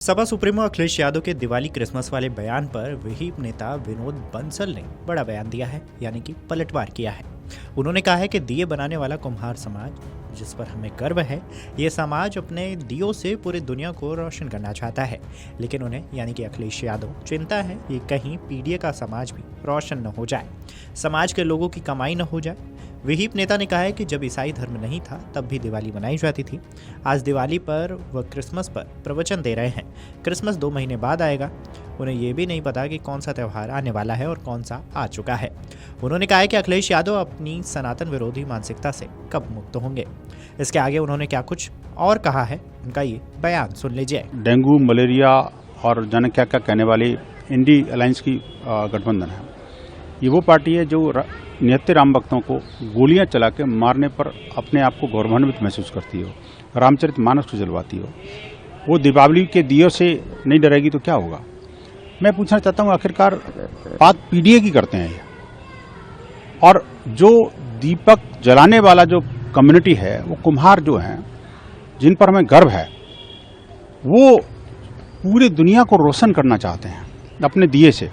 Sapa supremo Akhilesh Yadav के Diwali Christmas वाले बयान पर विहिप नेता विनोद बंसल ने बड़ा बयान दिया है, यानी कि पलटवार किया है। उन्होंने कहा है कि दिए बनाने वाला कुम्हार समाज, जिस पर हमें गर्व है, ये समाज अपने दियों से पूरी दुनिया को रोशन करना चाहता है। लेकिन उन्हें, यानी कि अखिलेश यादव, चिंता है कि कहीं पीडीए का समाज भी रोशन न हो जाए, समाज के लोगों की कमाई न हो जाए। विहिप नेता ने कहा है कि जब ईसाई धर्म नहीं था तब भी दिवाली मनाई जाती थी। आज दिवाली पर व क्रिसमस पर प्रवचन दे रहे हैं। क्रिसमस 2 महीने बाद आएगा। उन्हें ये भी नहीं पता कि कौन सा त्यौहार आने वाला है और कौन सा आ चुका है। उन्होंने कहा है कि अखिलेश यादव अपनी सनातन विरोधी मानसिकता से कब मुक्त होंगे। इसके आगे उन्होंने क्या कुछ और कहा है, उनका ये बयान सुन लीजिए। डेंगू, मलेरिया और जाने क्या क्या कहने वाली इंडी अलायंस की गठबंधन है। ये वो पार्टी है जो निहत्थे राम भक्तों को गोलियां चला के मारने पर अपने आप को गौरवान्वित महसूस करती हो, रामचरितमानस को जलवाती हो। वो दीपावली के दियों से नहीं डरेगी तो क्या होगा। मैं पूछना चाहता हूँ, आखिरकार बात पीडीए की करते हैं ये, और जो दीपक जलाने वाला जो कम्युनिटी है, वो कुम्हार जो हैं, जिन पर हमें गर्व है, वो पूरी दुनिया को रोशन करना चाहते हैं अपने दिए से।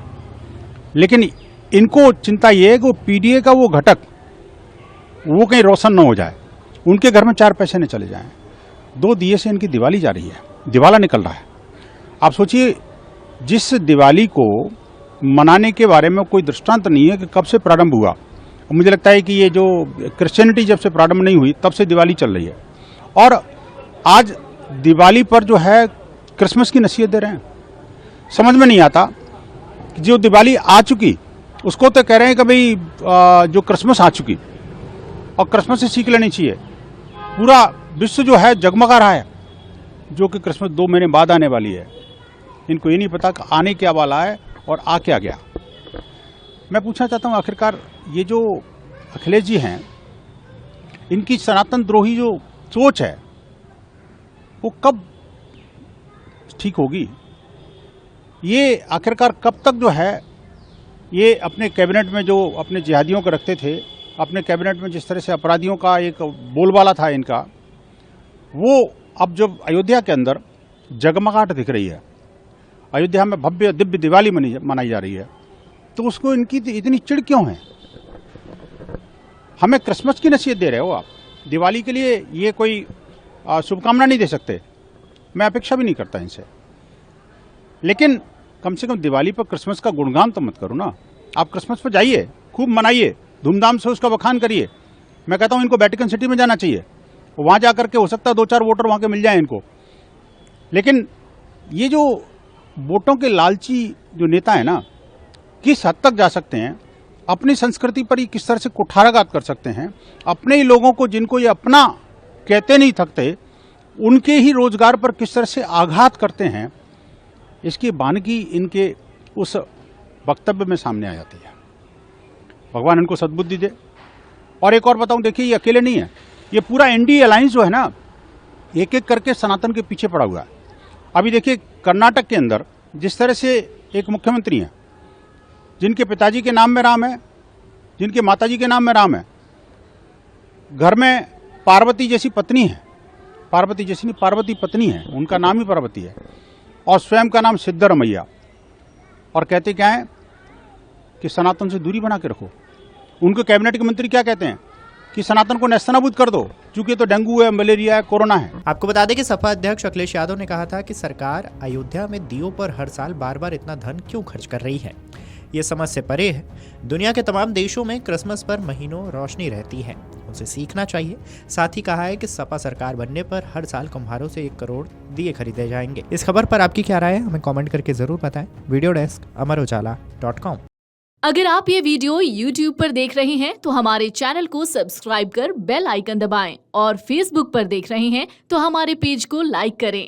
लेकिन इनको चिंता ये है कि पीडीए का वो घटक वो कहीं रोशन न हो जाए, उनके घर में 4 पैसे न चले जाएं। 2 दिए से इनकी दिवाली जा रही है, दिवाला निकल रहा है। आप सोचिए, जिस दिवाली को मनाने के बारे में कोई दृष्टांत नहीं है कि कब से प्रारंभ हुआ। मुझे लगता है कि ये जो क्रिश्चियनिटी जब से प्रारंभ नहीं हुई तब से दिवाली चल रही है, और आज दिवाली पर जो है क्रिसमस की नसीहत दे रहे हैं। समझ में नहीं आता कि जो दिवाली आ चुकी उसको तो कह रहे हैं कि भाई जो क्रिसमस आ चुकी, और क्रिसमस से सीख लेनी चाहिए। पूरा विश्व जो है जगमगा रहा है, जो कि क्रिसमस 2 महीने बाद आने वाली है। इनको ये नहीं पता कि आने क्या वाला है और आ क्या गया। मैं पूछना चाहता हूँ, आखिरकार ये जो अखिलेश जी हैं, इनकी सनातन द्रोही जो सोच है वो कब ठीक होगी। ये आखिरकार कब तक जो है, ये अपने कैबिनेट में जो अपने जिहादियों को रखते थे, अपने कैबिनेट में जिस तरह से अपराधियों का एक बोलबाला था इनका, वो अब जब अयोध्या के अंदर जगमगाहट दिख रही है, अयोध्या में भव्य दिव्य दिवाली मनाई जा रही है, तो उसको इनकी इतनी चिढ़ क्यों है। हमें क्रिसमस की नसीहत दे रहे हो आप, दिवाली के लिए ये कोई शुभकामना नहीं दे सकते। मैं अपेक्षा भी नहीं करता इनसे, लेकिन कम से कम दिवाली पर क्रिसमस का गुणगान तो मत करो ना। आप क्रिसमस पर जाइए, खूब मनाइए, धूमधाम से उसका बखान करिए। मैं कहता हूं इनको वेटिकन सिटी में जाना चाहिए, वहां जाकर के हो सकता है 2-4 वोटर वहां के मिल जाएं इनको। लेकिन ये जो वोटों के लालची जो नेता है ना, किस हद तक जा सकते हैं, अपनी संस्कृति पर ही किस तरह से कुठाराघात कर सकते हैं। अपने ही लोगों को, जिनको ये अपना कहते नहीं थकते, उनके ही रोजगार पर किस तरह से आघात करते हैं, इसकी बानगी इनके उस वक्तव्य में सामने आ जाती है। भगवान इनको सद्बुद्धि दे। और एक और बताऊं, देखिए ये अकेले नहीं है, ये पूरा एनडीए अलायंस जो है ना, एक एक करके सनातन के पीछे पड़ा हुआ है। अभी देखिए कर्नाटक के अंदर जिस तरह से एक मुख्यमंत्री हैं, जिनके पिताजी के नाम में राम है, जिनके माताजी के नाम में राम है, घर में पार्वती जैसी पत्नी है, पार्वती जैसी नहीं, पार्वती पत्नी है, उनका नाम ही पार्वती है, और स्वयं का नाम सिद्धरमैया, और कहते क्या है कि सनातन से दूरी बना के रखो। उनके कैबिनेट के मंत्री क्या कहते हैं कि सनातन को नेस्तनाबूद कर दो, क्योंकि तो डेंगू है, मलेरिया है, कोरोना है। आपको बता दें कि सपा अध्यक्ष अखिलेश यादव ने कहा था कि सरकार अयोध्या में दियों पर हर साल बार बार इतना धन क्यों खर्च कर रही है। ये समझ से परे है। दुनिया के तमाम देशों में क्रिसमस पर महीनों रोशनी रहती है, उनसे सीखना चाहिए। साथ ही कहा है कि सपा सरकार बनने पर हर साल कुम्हारों से 1 करोड़ दिए खरीदे जाएंगे। इस खबर पर आपकी क्या राय है, हमें कमेंट करके जरूर बताएं। वीडियो डेस्क अमरउजाला.com। अगर आप ये वीडियो YouTube पर देख रहे हैं तो हमारे चैनल को सब्सक्राइब कर बेल आइकन दबाएं, और Facebook पर देख रहे हैं तो हमारे पेज को लाइक करें।